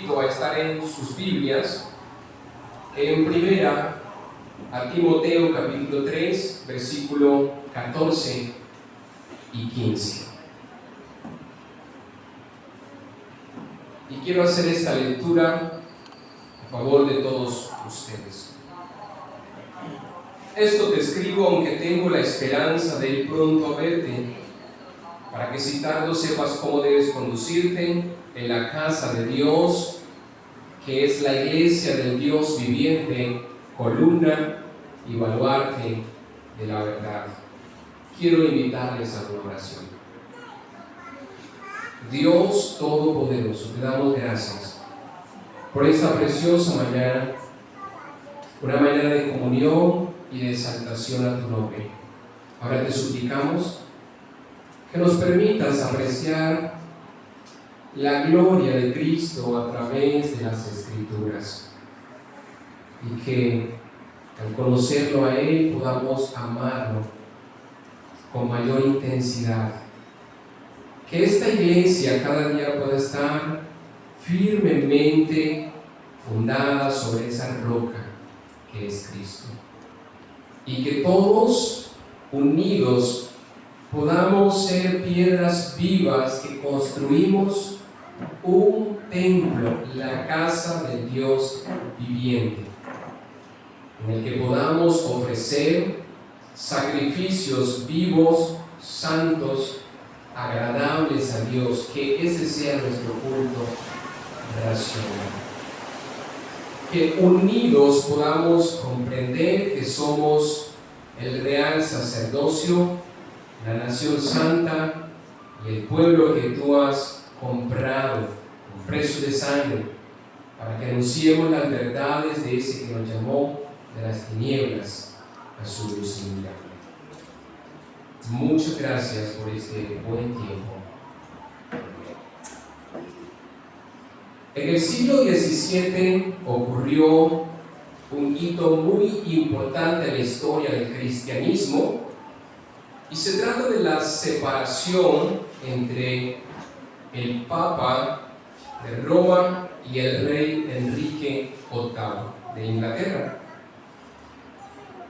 invito a estar en sus Biblias en primera a Timoteo capítulo 3, versículo 14 y 15. Y quiero hacer esta lectura a favor de todos ustedes. Esto te escribo aunque tengo la esperanza de ir pronto a verte, para que si tardo sepas cómo debes conducirte en la casa de Dios, que es la iglesia del Dios viviente, columna y baluarte de la verdad. Quiero invitarles a una oración. Dios Todopoderoso, te damos gracias por esta preciosa mañana, una mañana de comunión y de exaltación a tu nombre. Ahora te suplicamos que nos permitas apreciar la gloria de Cristo a través de las Escrituras y que al conocerlo a Él podamos amarlo con mayor intensidad. Que esta iglesia cada día pueda estar firmemente fundada sobre esa roca que es Cristo. Y que todos unidos podamos ser piedras vivas que construimos un templo, la casa del Dios viviente, en el que podamos ofrecer sacrificios vivos, santos, agradables a Dios, que ese sea nuestro culto racional. Que unidos podamos comprender que somos el real sacerdocio, la nación santa y el pueblo que tú has comprado con precio de sangre, para que anunciemos las verdades de ese que nos llamó de las tinieblas a su luz admirable. Muchas gracias por este buen tiempo. En el siglo XVII ocurrió un hito muy importante en la historia del cristianismo, y se trata de la separación entre el Papa de Roma y el rey Enrique VIII de Inglaterra.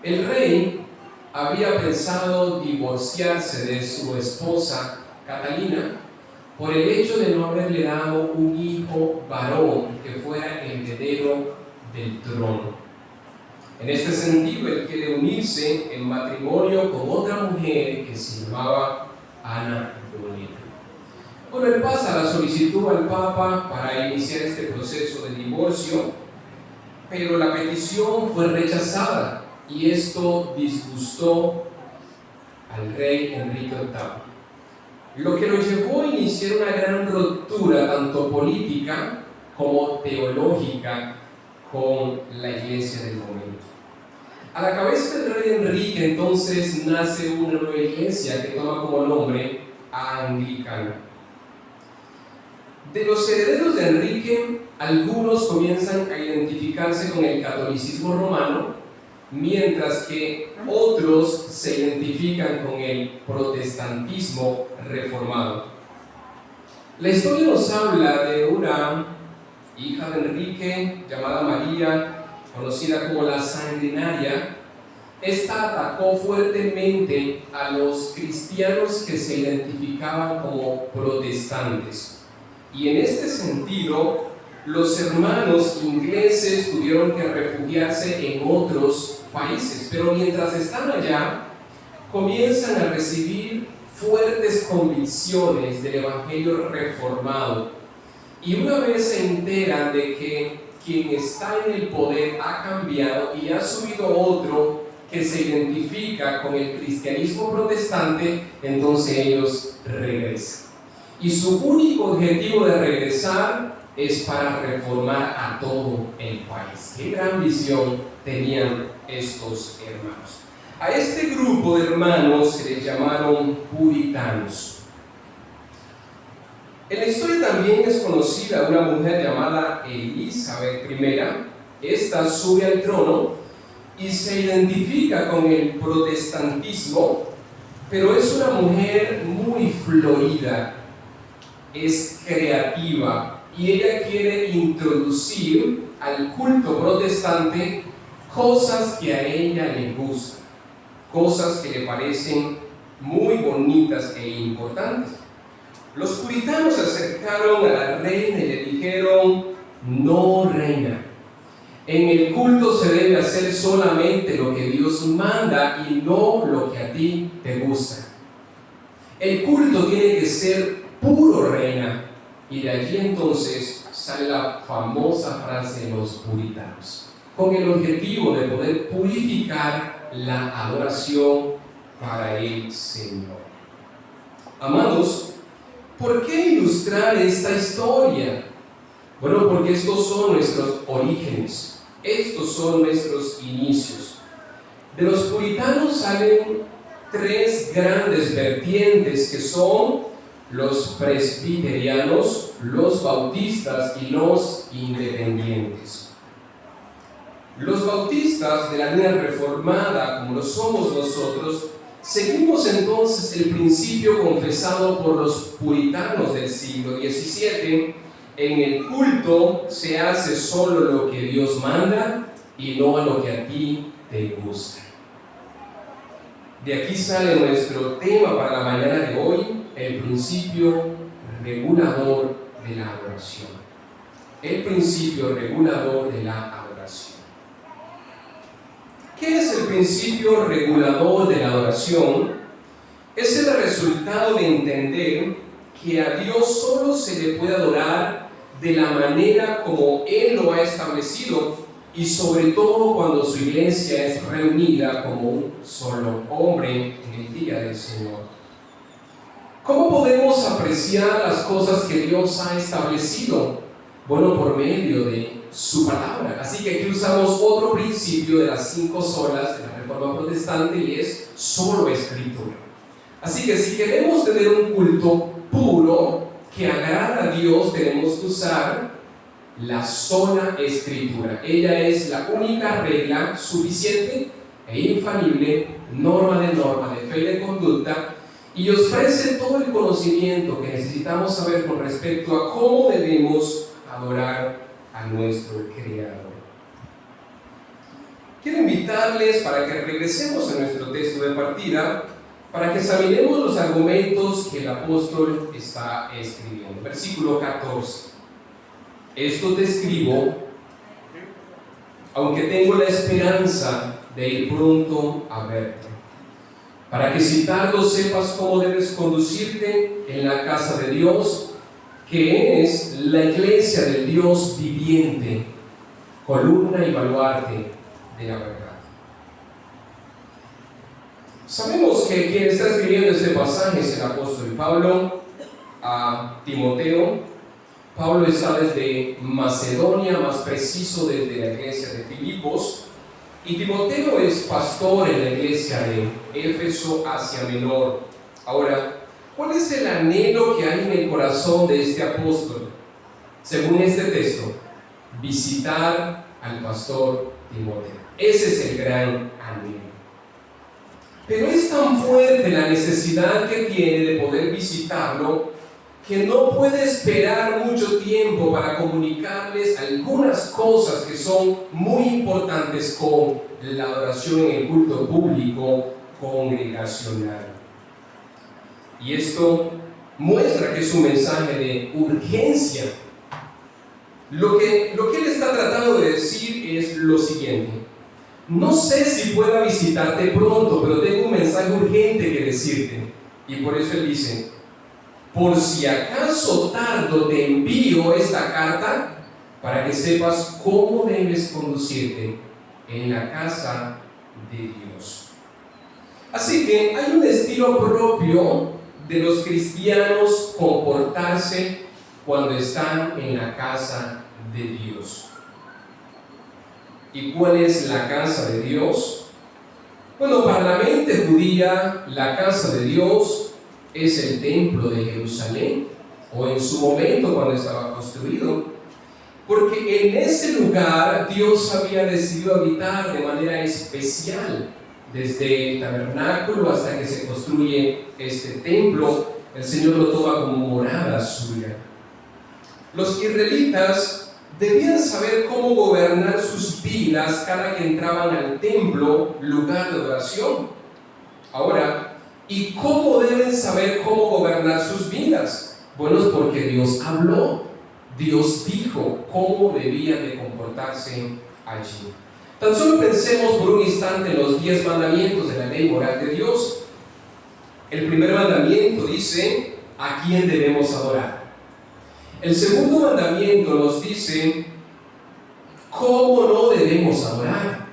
El rey había pensado divorciarse de su esposa Catalina por el hecho de no haberle dado un hijo varón que fuera heredero del trono. En este sentido, él quiere unirse en matrimonio con otra mujer que se llamaba Ana Bolena. Bueno, él pasa la solicitud al Papa para iniciar este proceso de divorcio, pero la petición fue rechazada y esto disgustó al rey Enrique VIII, lo que lo llevó a iniciar una gran ruptura tanto política como teológica con la iglesia del momento. A la cabeza del rey Enrique entonces nace una nueva iglesia que toma como nombre anglicana. De los herederos de Enrique, algunos comienzan a identificarse con el catolicismo romano, mientras que otros se identifican con el protestantismo reformado. La historia nos habla de una hija de Enrique llamada María, conocida como la Sanguinaria. Esta atacó fuertemente a los cristianos que se identificaban como protestantes. Y en este sentido, los hermanos ingleses tuvieron que refugiarse en otros países. Pero mientras están allá, comienzan a recibir fuertes convicciones del evangelio reformado. Y una vez se enteran de que quien está en el poder ha cambiado y ha subido otro que se identifica con el cristianismo protestante, entonces ellos regresan. Y su único objetivo de regresar es para reformar a todo el país. Qué gran visión tenían estos hermanos. A este grupo de hermanos se les llamaron puritanos. En la historia también es conocida una mujer llamada Elizabeth I. Esta sube al trono y se identifica con el protestantismo, pero es una mujer muy florida, es creativa y ella quiere introducir al culto protestante cosas que a ella le gustan, cosas que le parecen muy bonitas e importantes. Los puritanos se acercaron a la reina y le dijeron: no, reina, en el culto se debe hacer solamente lo que Dios manda y no lo que a ti te gusta. El culto tiene que ser puro, reina. Y de allí entonces sale la famosa frase de los puritanos, con el objetivo de poder purificar la adoración para el Señor. Amados, ¿por qué ilustrar esta historia? Bueno, porque estos son nuestros orígenes, estos son nuestros inicios. De los puritanos salen tres grandes vertientes que son los presbiterianos, los bautistas y los independientes. Los bautistas de la línea reformada, como lo somos nosotros, seguimos entonces el principio confesado por los puritanos del siglo XVII. En el culto se hace solo lo que Dios manda y no a lo que a ti te gusta. De aquí sale nuestro tema para la mañana de hoy, el principio regulador de la adoración. El principio regulador de la adoración. ¿Qué es el principio regulador de la adoración? Es el resultado de entender que a Dios solo se le puede adorar de la manera como Él lo ha establecido, y sobre todo cuando su iglesia es reunida como un solo hombre en el día del Señor. ¿Cómo podemos apreciar las cosas que Dios ha establecido? Bueno, por medio de su palabra. Así que aquí usamos otro principio de las 5 solas de la Reforma Protestante, y es solo Escritura. Así que si queremos tener un culto puro que agrada a Dios, tenemos que usar la sola Escritura. Ella es la única regla suficiente e infalible, norma de fe y de conducta, y ofrece todo el conocimiento que necesitamos saber con respecto a cómo debemos adorar a nuestro Creador. Quiero invitarles para que regresemos a nuestro texto de partida, para que examinemos los argumentos que el apóstol está escribiendo. Versículo 14. Esto te escribo, aunque tengo la esperanza de ir pronto a verte, para que si tardo sepas cómo debes conducirte en la casa de Dios, que es la iglesia del Dios viviente, columna y baluarte de la verdad. Sabemos que quien está escribiendo este pasaje es el apóstol Pablo a Timoteo. Pablo está desde Macedonia, más preciso desde la iglesia de Filipos, y Timoteo es pastor en la iglesia de Éfeso, Asia Menor. Ahora, ¿cuál es el anhelo que hay en el corazón de este apóstol? Según este texto, visitar al pastor Timoteo. Ese es el gran anhelo. Pero es tan fuerte la necesidad que tiene de poder visitarlo, que no puede esperar mucho tiempo para comunicarles algunas cosas que son muy importantes con la adoración en el culto público congregacional. Y esto muestra que es un mensaje de urgencia. Lo que él está tratando de decir es lo siguiente: no sé si pueda visitarte pronto, pero tengo un mensaje urgente que decirte. Y por eso él dice: por si acaso tardo, te envío esta carta para que sepas cómo debes conducirte en la casa de Dios. Así que hay un estilo propio de los cristianos comportarse cuando están en la casa de Dios. ¿Y cuál es la casa de Dios? Bueno, para la mente judía, la casa de Dios es el templo de Jerusalén, o en su momento cuando estaba construido, porque en ese lugar Dios había decidido habitar de manera especial. Desde el tabernáculo hasta que se construye este templo, el Señor lo toma como morada suya. Los israelitas debían saber cómo gobernar sus vidas cada que entraban al templo, lugar de adoración. Ahora, ¿y cómo deben saber cómo gobernar sus vidas? Bueno, es porque Dios habló, Dios dijo cómo debían de comportarse allí. Tan solo pensemos por un instante en los 10 mandamientos de la ley moral de Dios. El primer mandamiento dice a quién debemos adorar. El segundo mandamiento nos dice cómo no debemos adorar.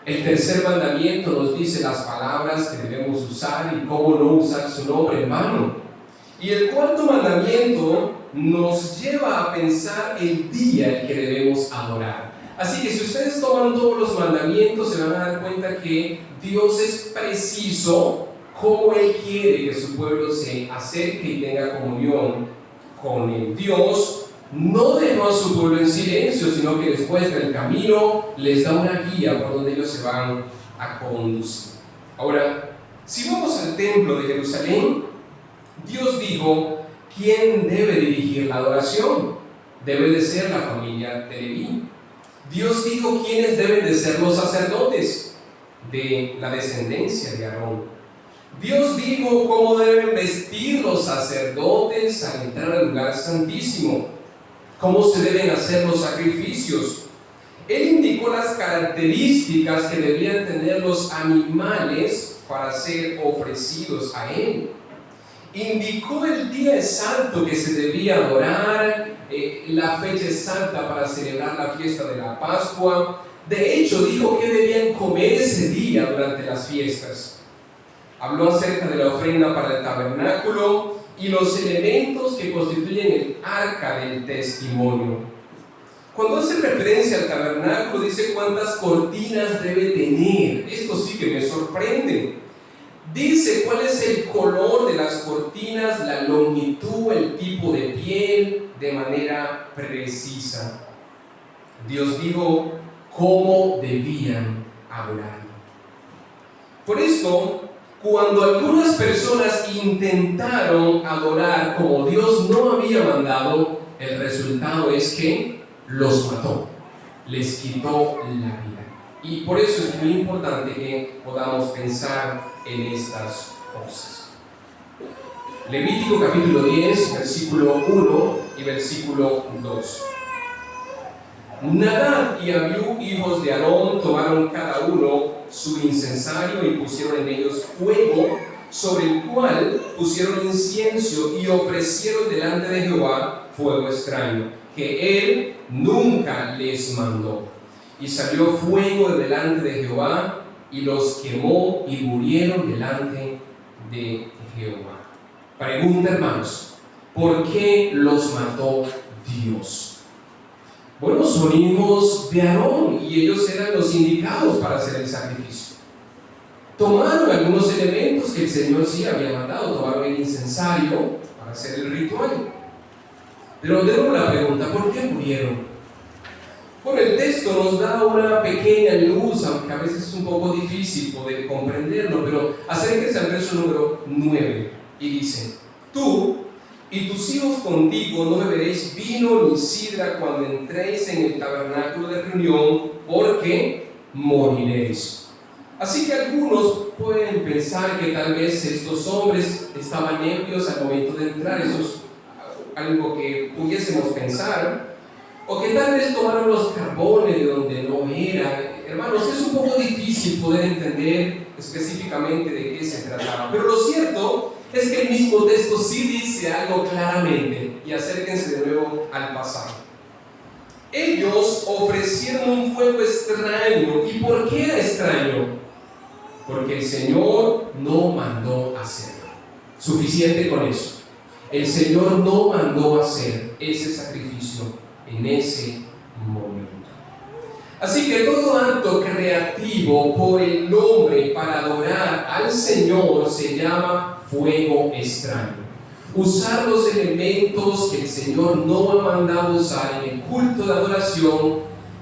El tercer mandamiento nos dice las palabras que debemos usar y cómo no usar su nombre en vano. Y el cuarto mandamiento nos lleva a pensar el día en que debemos adorar. Así que si ustedes toman todos los mandamientos, se van a dar cuenta que Dios es preciso cómo Él quiere que su pueblo se acerque y tenga comunión con Él. Dios no dejó a su pueblo en silencio, sino que después del camino les da una guía por donde ellos se van a conducir. Ahora, si vamos al templo de Jerusalén, Dios dijo quién debe dirigir la adoración. Debe de ser la familia de Leví. Dios dijo quiénes deben de ser los sacerdotes de la descendencia de Aarón. Dios dijo cómo deben vestir los sacerdotes al entrar al lugar santísimo, cómo se deben hacer los sacrificios. Él indicó las características que debían tener los animales para ser ofrecidos a Él. Indicó el día exacto que se debía adorar, la fecha exacta para celebrar la fiesta de la Pascua. De hecho, dijo que debían comer ese día durante las fiestas. Habló acerca de la ofrenda para el tabernáculo y los elementos que constituyen el arca del testimonio. Cuando hace referencia al tabernáculo, dice cuántas cortinas debe tener. Esto sí que me sorprende. Dice cuál es el color de las cortinas, la longitud, el tipo de piel, de manera precisa. Dios dijo cómo debían adorar. Por esto, cuando algunas personas intentaron adorar como Dios no había mandado, el resultado es que los mató, les quitó la vida. Y por eso es muy importante que podamos pensar en estas cosas. Levítico capítulo 10, versículo 1 y versículo 2. Nadab y Abiú, hijos de Aarón, tomaron cada uno su incensario y pusieron en ellos fuego, sobre el cual pusieron incienso y ofrecieron delante de Jehová fuego extraño, que él nunca les mandó. Y salió fuego de delante de Jehová y los quemó y murieron delante de Jehová. Pregunta, hermanos, ¿por qué los mató Dios? Bueno, son hijos de Aarón y ellos eran los indicados para hacer el sacrificio. Tomaron algunos elementos que el Señor sí había mandado, tomaron el incensario para hacer el ritual. Pero tengo una pregunta, ¿por qué murieron? Bueno, el texto nos da una pequeña luz, aunque a veces es un poco difícil poder comprenderlo, pero acérquense al verso número 9 y dice: tú y tus hijos contigo no beberéis vino ni sidra cuando entréis en el tabernáculo de reunión, porque moriréis. Así que algunos pueden pensar que tal vez estos hombres estaban ebrios al momento de entrar. Eso es algo que pudiésemos pensar. O que tal vez tomaron los carbones de donde no eran. Hermanos, es un poco difícil poder entender específicamente de qué se trataba. Pero lo cierto es que el mismo texto sí dice algo claramente. Y acérquense de nuevo al pasaje. Ellos ofrecieron un fuego extraño. ¿Y por qué era extraño? Porque el Señor no mandó hacerlo. Suficiente con eso. El Señor no mandó hacer ese sacrificio en ese momento. Así que todo acto creativo por el hombre para adorar al Señor se llama fuego extraño. Usar los elementos que el Señor no ha mandado usar en el culto de adoración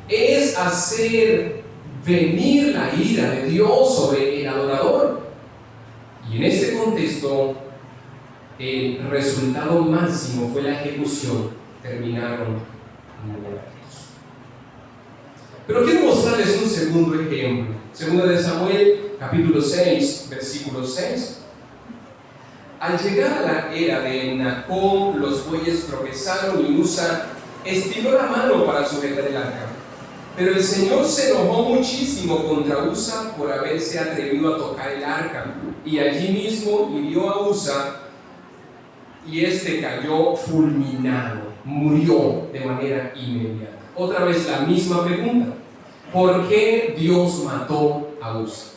es hacer venir la ira de Dios sobre el adorador. Y en este contexto, el resultado máximo fue la ejecución terminaron muertos. Pero quiero mostrarles un segundo ejemplo. Segunda de Samuel, capítulo 6, versículo 6. Al llegar a la era de Nacón, los bueyes tropezaron y Usa estiró la mano para sujetar el arca. Pero el Señor se enojó muchísimo contra Usa por haberse atrevido a tocar el arca, y allí mismo hirió a Usa, y este cayó fulminado, murió de manera inmediata. Otra vez la misma pregunta: ¿por qué Dios mató a Usa?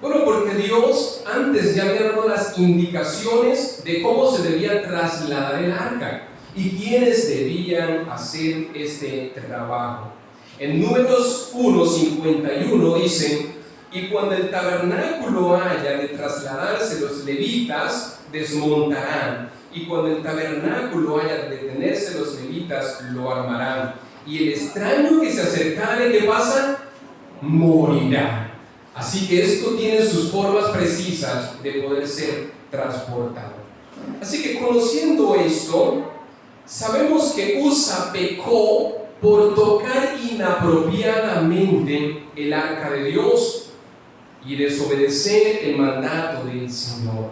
Bueno, porque Dios antes ya había dado las indicaciones de cómo se debía trasladar el arca y quiénes debían hacer este trabajo. En Números 1:51 dicen: y cuando el tabernáculo haya de trasladarse, los levitas desmontarán, y cuando el tabernáculo haya de detenerse, los levitas lo armarán, y el extraño que se acercare, ¿qué pasa? Morirá. Así que esto tiene sus formas precisas de poder ser transportado. Así que conociendo esto, sabemos que Usa pecó por tocar inapropiadamente el arca de Dios y desobedecer el mandato del Señor.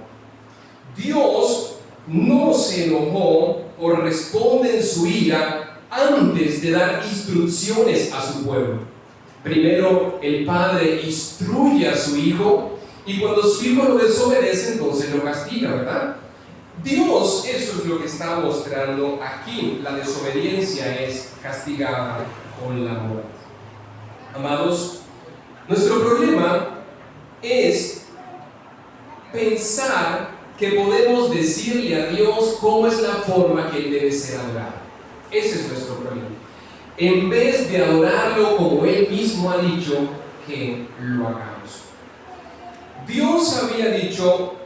Dios no se enojó o responde en su ira antes de dar instrucciones a su pueblo. Primero el padre instruye a su hijo, y cuando su hijo lo desobedece, entonces lo castiga, ¿verdad? Dios, eso es lo que está mostrando aquí. La desobediencia es castigada con la muerte. Amados, nuestro problema es pensar que podemos decirle a Dios cómo es la forma que Él debe ser adorado. Ese es nuestro problema. En vez de adorarlo como Él mismo ha dicho que lo hagamos. Dios había dicho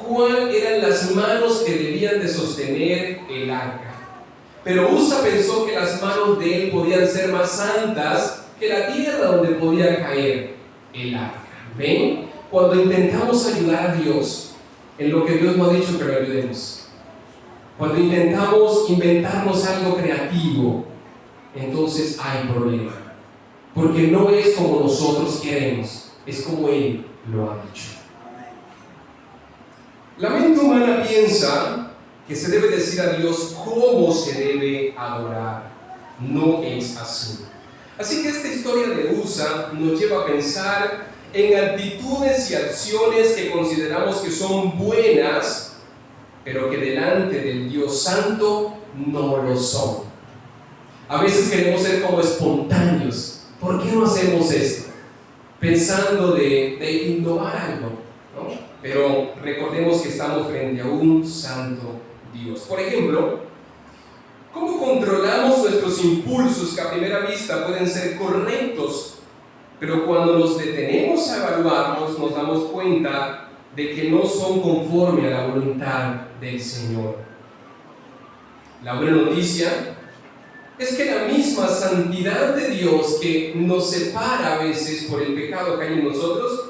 cuáles eran las manos que debían de sostener el arca. Pero Usa pensó que las manos de él podían ser más santas que la tierra donde podía caer el arca. ¿Ven? Cuando intentamos ayudar a Dios en lo que Dios nos ha dicho que lo ayudemos, cuando intentamos inventarnos algo creativo, entonces hay problema, porque no es como nosotros queremos, es como Él lo ha dicho. La mente humana piensa que se debe decir a Dios cómo se debe adorar. No es así. Así que esta historia de Usa nos lleva a pensar en actitudes y acciones que consideramos que son buenas, pero que delante del Dios Santo no lo son. A veces queremos ser como espontáneos. ¿Por qué no hacemos esto? Pensando de innovar algo, ¿no? Pero recordemos que estamos frente a un santo Dios. Por ejemplo, ¿cómo controlamos nuestros impulsos que a primera vista pueden ser correctos, pero cuando nos detenemos a evaluarlos nos damos cuenta de que no son conforme a la voluntad del Señor? La buena noticia es que la misma santidad de Dios que nos separa a veces por el pecado que hay en nosotros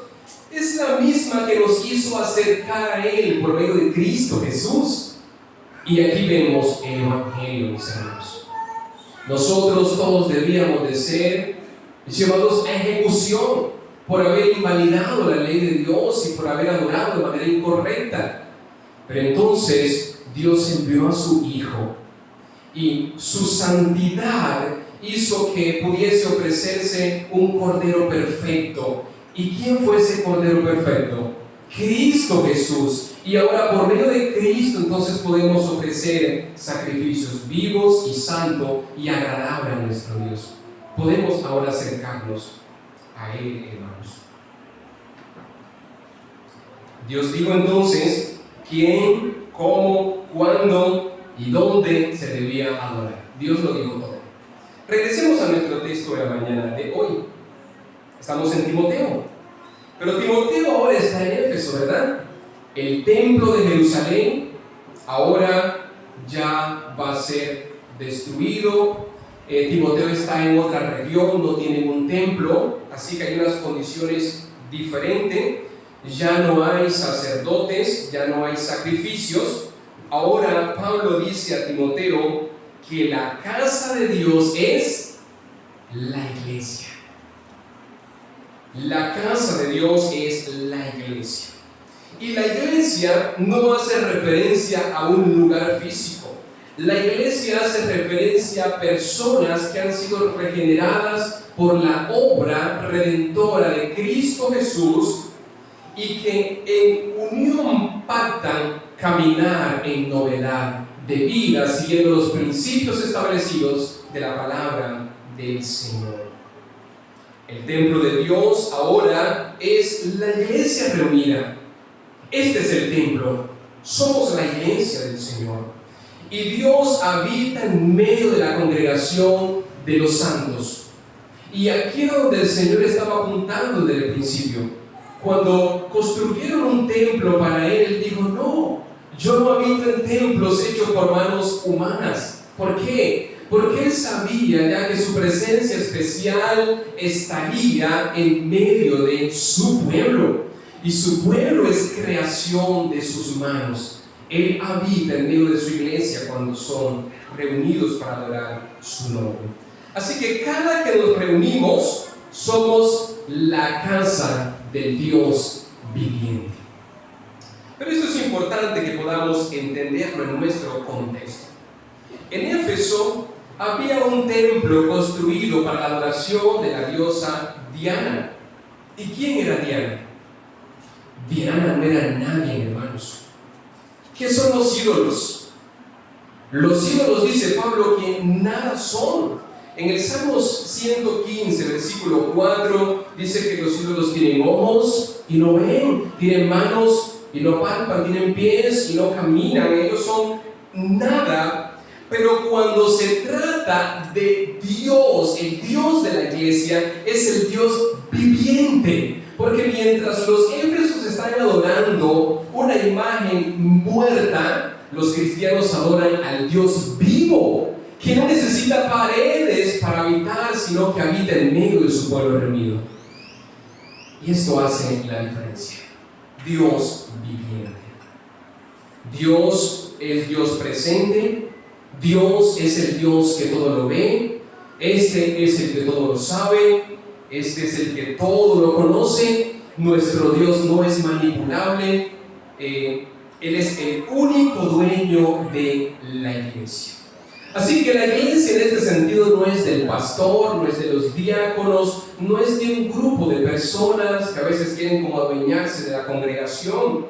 es la misma que nos hizo acercar a Él por medio de Cristo Jesús. Y aquí vemos el Evangelio, mis hermanos. Nosotros todos debíamos de ser llevados a ejecución por haber invalidado la ley de Dios y por haber adorado de manera incorrecta. Pero entonces Dios envió a su Hijo, y su santidad hizo que pudiese ofrecerse un Cordero perfecto. ¿Y quién fue ese Cordero perfecto? Cristo Jesús. Y ahora por medio de Cristo entonces podemos ofrecer sacrificios vivos y santos y agradables a nuestro Dios. Podemos ahora acercarnos a Él, hermanos. Dios dijo entonces quién, cómo, cuándo y dónde se debía adorar. Dios lo dijo todo. Regresemos a nuestro texto de la mañana de hoy. Estamos en Timoteo. Pero Timoteo ahora está en Éfeso, ¿verdad? El templo de Jerusalén ahora ya va a ser destruido. Timoteo está en otra región, no tiene un templo, así que hay unas condiciones diferentes. Ya no hay sacerdotes, ya no hay sacrificios. Ahora Pablo dice a Timoteo que la casa de Dios es la iglesia. La casa de Dios es la iglesia. Y la iglesia no hace referencia a un lugar físico. La iglesia hace referencia a personas que han sido regeneradas por la obra redentora de Cristo Jesús y que en unión pactan caminar en novedad de vida, siguiendo los principios establecidos de la palabra del Señor. El templo de Dios ahora es la iglesia reunida. Este es el templo. Somos la iglesia del Señor. Y Dios habita en medio de la congregación de los santos. Y aquí es donde el Señor estaba apuntando desde el principio. Cuando construyeron un templo para Él dijo: no, yo no habito en templos hechos por manos humanas. ¿Por qué? Porque Él sabía ya que su presencia especial estaría en medio de su pueblo. Y su pueblo es creación de sus manos. Él habita en medio de su iglesia cuando son reunidos para adorar su nombre. Así que cada que nos reunimos, somos la casa del Dios viviente. Pero esto es importante que podamos entenderlo en nuestro contexto. En Éfeso había un templo construido para la adoración de la diosa Diana. ¿Y quién era Diana? Diana no era nadie, hermanos. ¿Qué son los ídolos? Los ídolos, dice Pablo, que nada son. En el Salmos 115, versículo 4, dice que los ídolos tienen ojos y no ven, tienen manos y no palpan, tienen pies y no caminan. Ellos son nada. Pero cuando se trata de Dios, el Dios de la iglesia es el Dios viviente. Porque mientras los éfesos están adorando una imagen muerta, los cristianos adoran al Dios vivo, que no necesita paredes para habitar, sino que habita en medio de su pueblo reunido. Y esto hace la diferencia. Dios viviente. Dios es Dios presente. Dios es el Dios que todo lo ve. Este es el que todo lo sabe. Este es el que todo lo conoce. Nuestro Dios no es manipulable. Él es el único dueño de la iglesia. Así que la iglesia en este sentido no es del pastor, no es de los diáconos, no es de un grupo de personas que a veces quieren como adueñarse de la congregación.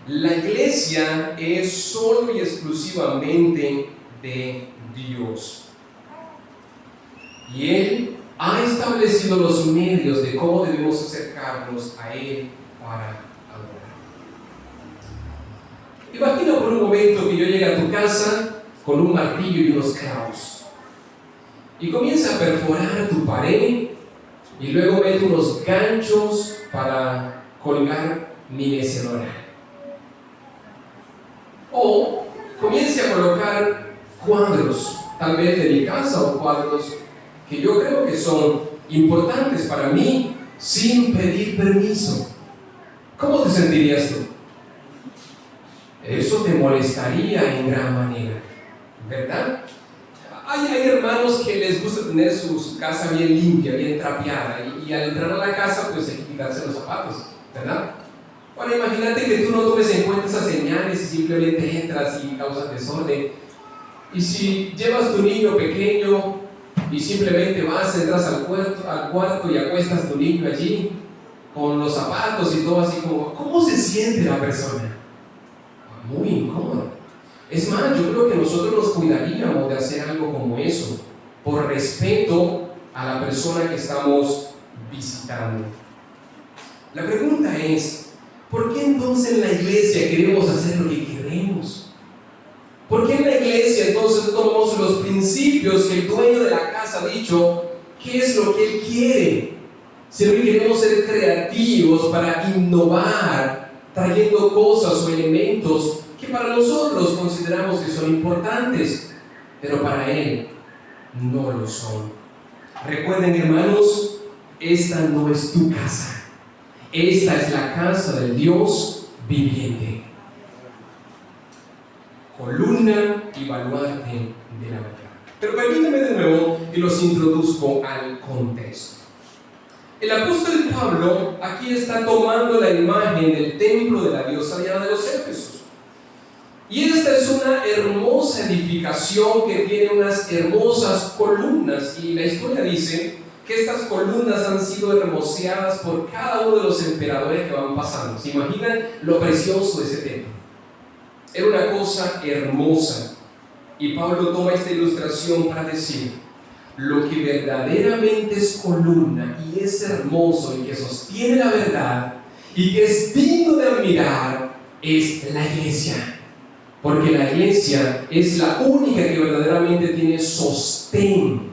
La iglesia es solo y exclusivamente de Dios. Y Él ha establecido los medios de cómo debemos acercarnos a Él para adorar. Imagina por un momento que yo llegue a tu casa con un martillo y unos clavos y comienza a perforar tu pared y luego meto unos ganchos para colgar mi mecedora. O comience a colocar cuadros, tal vez de mi casa, o cuadros que yo creo que son importantes para mí, sin pedir permiso. ¿Cómo te sentirías tú? Eso te molestaría en gran manera, ¿verdad? Hay hermanos que les gusta tener su casa bien limpia, bien trapeada, y al entrar a la casa pues hay que quitarse los zapatos, ¿verdad? Bueno, imagínate que tú no tomes en cuenta esas señales y simplemente entras y causas desorden. Y si llevas tu niño pequeño y simplemente entras al cuarto y acuestas tu niño allí con los zapatos y todo así como, ¿cómo se siente la persona? Muy incómodo. Es más, yo creo que nosotros nos cuidaríamos de hacer algo como eso, por respeto a la persona que estamos visitando. La pregunta es, ¿por qué entonces en la iglesia queremos hacer lo que queremos? ¿Por qué en la iglesia entonces tomamos los principios que el dueño de la casa ha dicho, qué es lo que él quiere? Si hoy queremos ser creativos para innovar, trayendo cosas o elementos que para nosotros consideramos que son importantes, pero para él no lo son. Recuerden, hermanos, esta no es tu casa. Esta es la casa del Dios viviente. Columna y baluarte de la verdad. Pero permítame de nuevo que los introduzco al contexto. El apóstol Pablo aquí está tomando la imagen del templo de la diosa Diana de los Éfesos. Y esta es una hermosa edificación que tiene unas hermosas columnas. Y la historia dice que estas columnas han sido hermoseadas por cada uno de los emperadores que van pasando. ¿Se imaginan lo precioso de ese templo? Era una cosa hermosa. Y Pablo toma esta ilustración para decir: lo que verdaderamente es columna y es hermoso y que sostiene la verdad y que es digno de admirar es la iglesia. Porque la iglesia es la única que verdaderamente tiene sostén,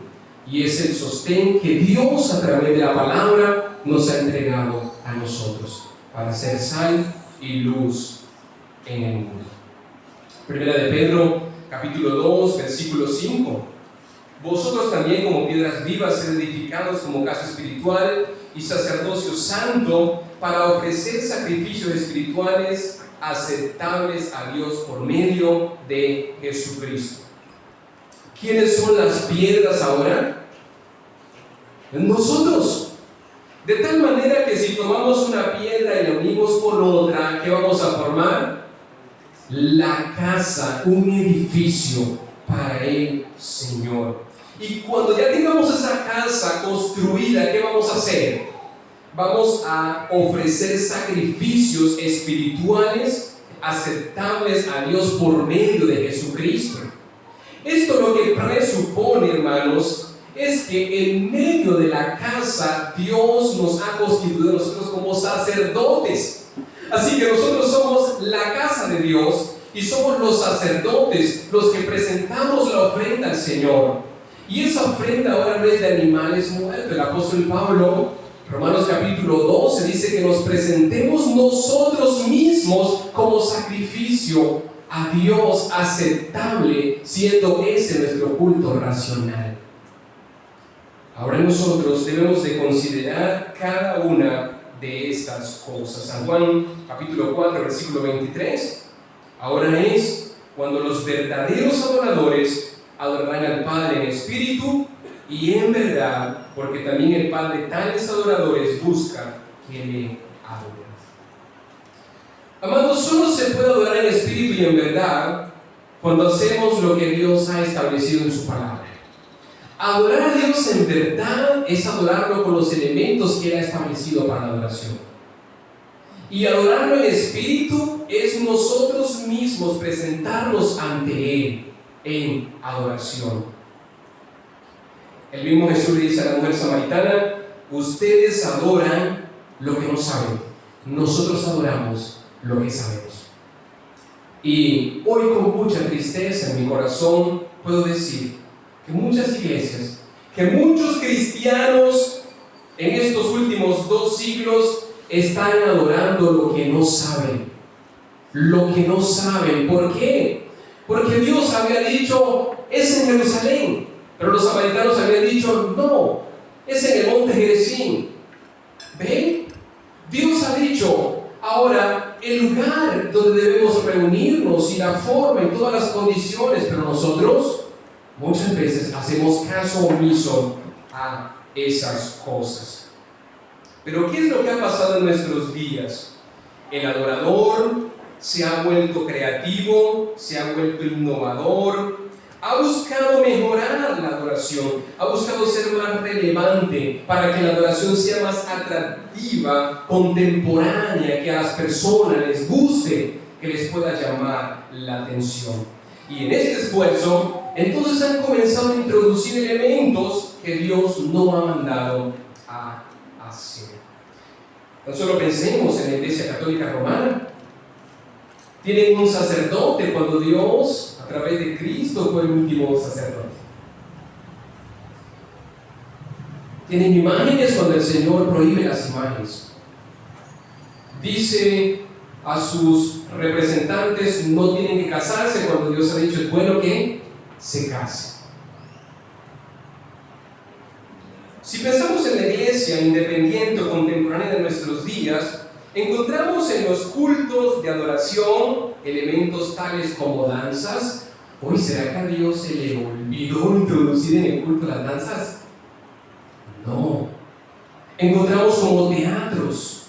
y es el sostén que Dios a través de la palabra nos ha entregado a nosotros para ser sal y luz en el mundo. Primera de Pedro, capítulo 2, versículo 5. Vosotros también, como piedras vivas, sed edificados como casa espiritual y sacerdocio santo, para ofrecer sacrificios espirituales aceptables a Dios por medio de Jesucristo. ¿Quiénes son las piedras ahora? Nosotros. De tal manera que si tomamos una piedra y la unimos con otra, ¿qué vamos a formar? La casa, un edificio para el Señor. Y cuando ya tengamos esa casa construida, ¿qué vamos a hacer? Vamos a ofrecer sacrificios espirituales aceptables a Dios por medio de Jesucristo. Esto lo que presupone, hermanos, es que en medio de la casa Dios nos ha constituido nosotros como sacerdotes. Así que nosotros somos la casa de Dios y somos los sacerdotes los que presentamos la ofrenda al Señor. Y esa ofrenda ahora no es de animales muertos. El apóstol Pablo, Romanos capítulo 12, dice que nos presentemos nosotros mismos como sacrificio a Dios aceptable, siendo ese nuestro culto racional. Ahora nosotros debemos de considerar cada una de estas cosas. San Juan capítulo 4, versículo 23. Ahora es cuando los verdaderos adoradores adorarán al Padre en espíritu y en verdad, porque también el Padre tales adoradores busca que le adoren. Amados, solo se puede adorar en espíritu y en verdad cuando hacemos lo que Dios ha establecido en su palabra. Adorar a Dios en verdad es adorarlo con los elementos que Él ha establecido para la adoración. Y adorarlo en espíritu es nosotros mismos presentarnos ante Él en adoración. El mismo Jesús le dice a la mujer samaritana: ustedes adoran lo que no saben, nosotros adoramos lo que sabemos. Y hoy, con mucha tristeza en mi corazón, puedo decir que muchas iglesias, que muchos cristianos en estos últimos 2 siglos están adorando lo que no saben. Lo que no saben. ¿Por qué? Porque Dios había dicho: es en Jerusalén. Pero los samaritanos habían dicho: no, es en el monte Gerizim. ¿Ven? Dios ha dicho: ahora el lugar donde debemos reunirnos y la forma y todas las condiciones, pero nosotros muchas veces hacemos caso omiso a esas cosas. Pero ¿qué es lo que ha pasado en nuestros días? El adorador se ha vuelto creativo, se ha vuelto innovador, ha buscado mejorar la adoración, ha buscado ser más relevante para que la adoración sea más atractiva, contemporánea, que a las personas les guste, que les pueda llamar la atención. Y en este esfuerzo, entonces han comenzado a introducir elementos que Dios no ha mandado a hacer. No solo pensemos en la Iglesia Católica Romana. Tienen un sacerdote cuando Dios, a través de Cristo, fue el último sacerdote. Tienen imágenes cuando el Señor prohíbe las imágenes. Dice a sus representantes: no tienen que casarse, cuando Dios ha dicho: es bueno que se case. Si pensamos en la iglesia independiente o contemporánea de nuestros días, encontramos en los cultos de adoración elementos tales como danzas Hoy, ¿será que a Dios se le olvidó introducir en el culto las danzas? No. Encontramos como teatros,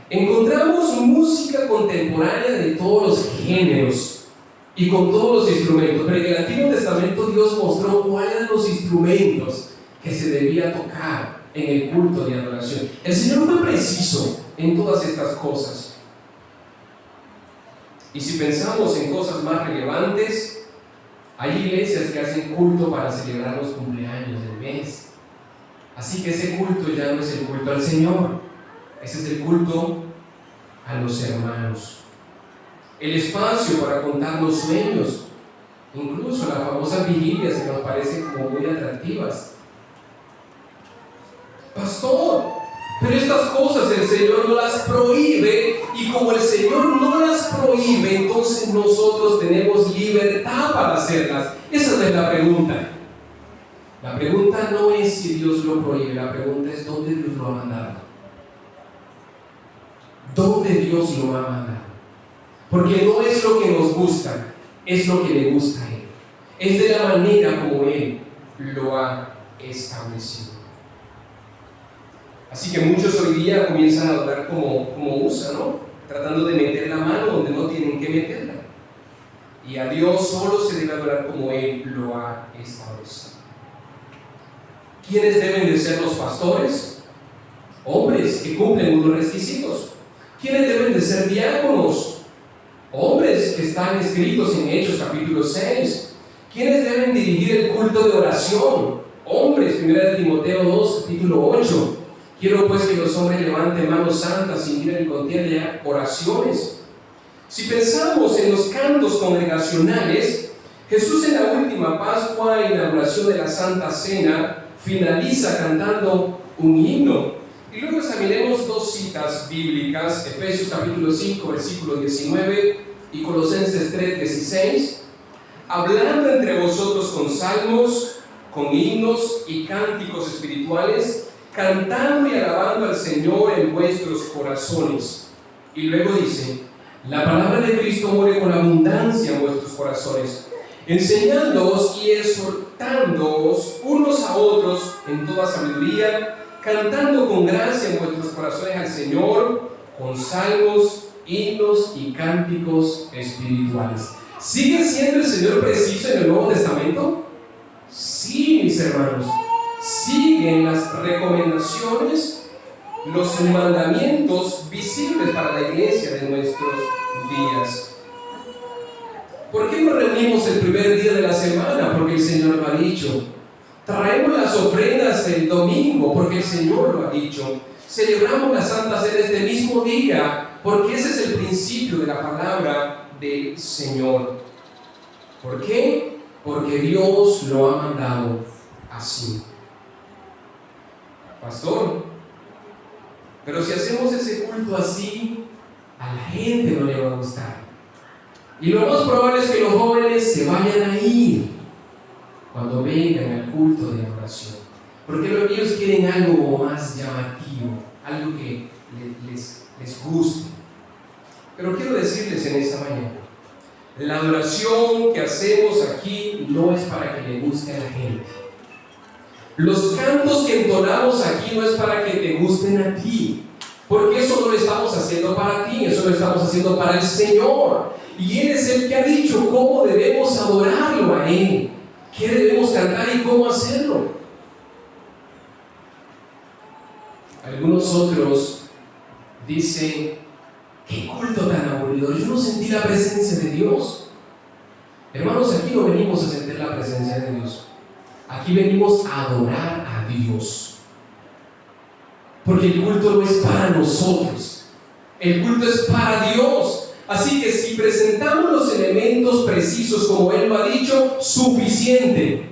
encontramos música contemporánea de todos los géneros y con todos los instrumentos. Pero en el Antiguo Testamento Dios mostró cuáles eran los instrumentos que se debía tocar en el culto de adoración. El Señor fue preciso en todas estas cosas. Y si pensamos en cosas más relevantes, hay iglesias que hacen culto para celebrar los cumpleaños del mes. Así que ese culto ya no es el culto al Señor, ese es el culto a los hermanos. El espacio para contar los sueños, incluso las famosas vigilias que nos parecen como muy atractivas. Pastor, pero estas cosas el Señor no las prohíbe, y como el Señor no las prohíbe, entonces nosotros tenemos libertad para hacerlas. Esa no es la pregunta. La pregunta no es si Dios lo prohíbe, la pregunta es dónde Dios lo ha mandado. ¿Dónde Dios lo ha mandado? Porque no es lo que nos gusta, es lo que le gusta a Él. Es de la manera como Él lo ha establecido. Así que muchos hoy día comienzan a adorar como usan, ¿no? Tratando de meter la mano donde no tienen que meterla. Y a Dios solo se debe adorar como Él lo ha establecido. ¿Quiénes deben de ser los pastores? Hombres que cumplen unos requisitos. ¿Quiénes deben de ser diáconos? Hombres que están escritos en Hechos capítulo 6. ¿Quiénes deben dirigir el culto de oración? Hombres, 1 Timoteo 2 capítulo 8. Quiero pues que los hombres levanten manos santas sin ir en contienda oraciones. Si pensamos en los cantos congregacionales, Jesús en la última Pascua e inauguración de la Santa Cena finaliza cantando un himno. Y luego examinemos dos citas bíblicas, Efesios capítulo 5 versículo 19 y Colosenses 3 16. Hablando entre vosotros con salmos, con himnos y cánticos espirituales, cantando y alabando al Señor en vuestros corazones. Y luego dice, la palabra de Cristo muere con abundancia en vuestros corazones, enseñándoos y exhortándoos unos a otros en toda sabiduría, cantando con gracia en vuestros corazones al Señor, con salmos, himnos y cánticos espirituales. ¿Sigue siendo el Señor preciso en el Nuevo Testamento? Sí, mis hermanos. Siguen las recomendaciones, los mandamientos visibles para la iglesia de nuestros días. ¿Por qué nos reunimos el primer día de la semana? Porque el Señor lo ha dicho. Traemos las ofrendas el domingo porque el Señor lo ha dicho. Celebramos la Santa Cena este mismo día porque ese es el principio de la palabra del Señor. ¿Por qué? Porque Dios lo ha mandado así. Pastor, pero si hacemos ese culto así, a la gente no le va a gustar. Y lo más probable es que los jóvenes se vayan a ir cuando vengan al culto de adoración. Porque ellos quieren algo más llamativo, algo que les guste. Pero quiero decirles en esta mañana, la adoración que hacemos aquí no es para que le guste a la gente. Los cantos que entonamos aquí no es para que te gusten a ti, porque eso no lo estamos haciendo para ti, eso lo estamos haciendo para el Señor. Y Él es el que ha dicho cómo debemos adorarlo a Él, qué debemos cantar y cómo hacerlo. Algunos otros dicen, qué culto tan aburrido, yo no sentí la presencia de Dios. Hermanos, aquí no venimos a sentir la presencia de Dios. Aquí venimos a adorar a Dios. Porque el culto no es para nosotros. El culto es para Dios. Así que si presentamos los elementos precisos como Él lo ha dicho, suficiente.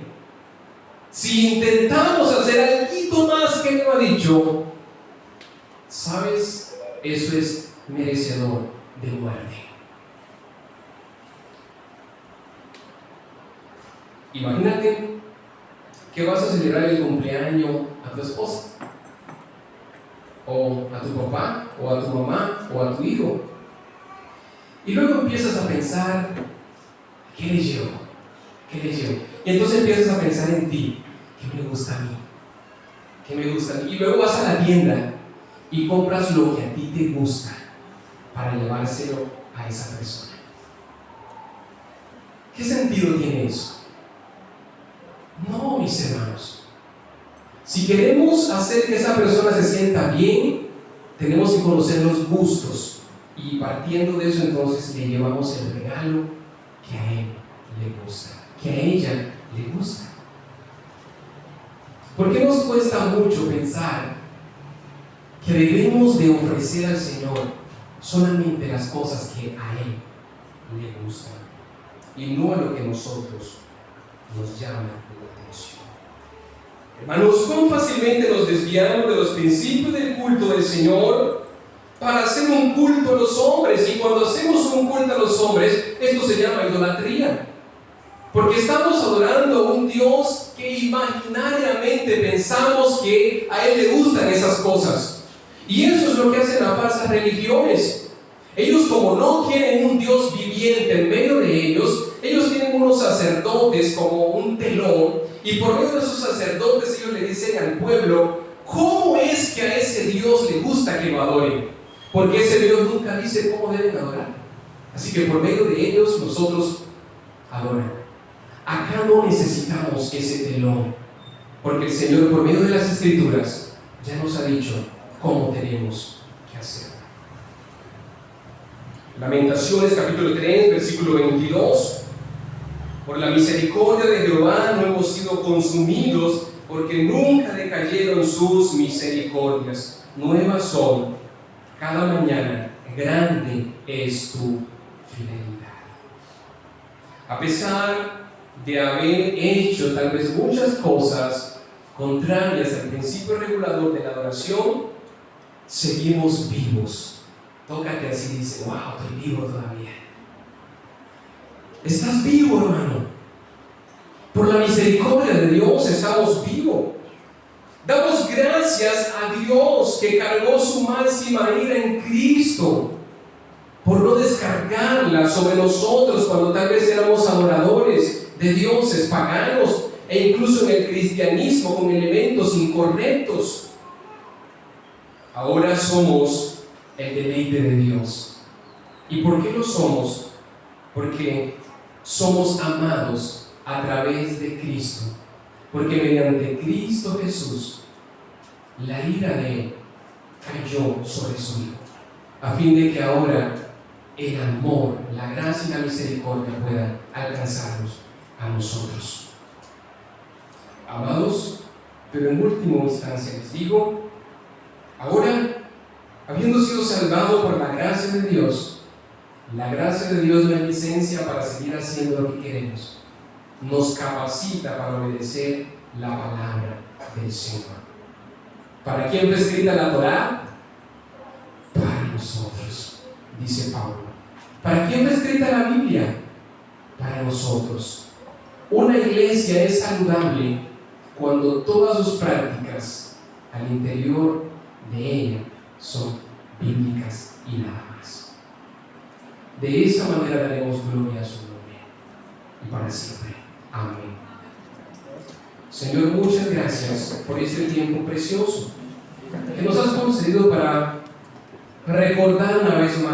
Si intentamos hacer algo más que Él lo ha dicho, ¿sabes? Eso es merecedor de muerte. Imagínate que vas a celebrar el cumpleaños a tu esposa, o a tu papá, o a tu mamá, o a tu hijo. Y luego empiezas a pensar, ¿qué le llevo? ¿Qué le llevo? Y entonces empiezas a pensar en ti. ¿Qué me gusta a mí? ¿Qué me gusta a mí? Y luego vas a la tienda y compras lo que a ti te gusta para llevárselo a esa persona. ¿Qué sentido tiene eso? No, mis hermanos. Si queremos hacer que esa persona se sienta bien, tenemos que conocer los gustos y partiendo de eso entonces le llevamos el regalo que a él le gusta, que a ella le gusta. ¿Por qué nos cuesta mucho pensar que debemos de ofrecer al Señor solamente las cosas que a Él le gustan y no a lo que nosotros nos llama la atención? Hermanos, ¿cuán fácilmente nos desviamos de los principios del culto del Señor para hacer un culto a los hombres? Y cuando hacemos un culto a los hombres, esto se llama idolatría. Porque estamos adorando a un Dios que imaginariamente pensamos que a Él le gustan esas cosas. Y eso es lo que hacen las falsas religiones. Ellos, como no quieren un Dios viviente en medio de ellos tienen unos sacerdotes como un telón, y por medio de esos sacerdotes ellos le dicen al pueblo cómo es que a ese Dios le gusta que lo adoren, porque ese Dios nunca dice cómo deben adorar. Así que por medio de ellos nosotros adoramos. Acá no necesitamos ese telón, porque el Señor por medio de las Escrituras ya nos ha dicho cómo tenemos que hacerlo. Lamentaciones capítulo 3 versículo 22: por la misericordia de Jehová no hemos sido consumidos, porque nunca decayeron sus misericordias. Nuevas son cada mañana, grande es tu fidelidad. A pesar de haber hecho tal vez muchas cosas contrarias al principio regulador de la adoración, seguimos vivos. Tócate así y dice: wow, estoy vivo todavía. Estás vivo, hermano. Por la misericordia de Dios estamos vivos. Damos gracias a Dios que cargó su máxima ira en Cristo por no descargarla sobre nosotros cuando tal vez éramos adoradores de dioses paganos e incluso en el cristianismo con elementos incorrectos. Ahora somos el deleite de Dios. ¿Y por qué lo somos? Porque somos amados a través de Cristo, porque mediante Cristo Jesús la ira de Él cayó sobre su Hijo, a fin de que ahora el amor, la gracia y la misericordia puedan alcanzarnos a nosotros. Amados, pero en última instancia les digo, ahora, habiendo sido salvado por la gracia de Dios, la gracia de Dios no es licencia para seguir haciendo lo que queremos, nos capacita para obedecer la palabra del Señor. ¿Para quién fue escrita la Torá? Para nosotros, dice Pablo. ¿Para quién fue escrita la Biblia? Para nosotros. Una iglesia es saludable cuando todas sus prácticas al interior de ella son bíblicas y nada más. De esa manera daremos gloria a su nombre y para siempre. Amén. Señor, muchas gracias por este tiempo precioso que nos has concedido para recordar una vez más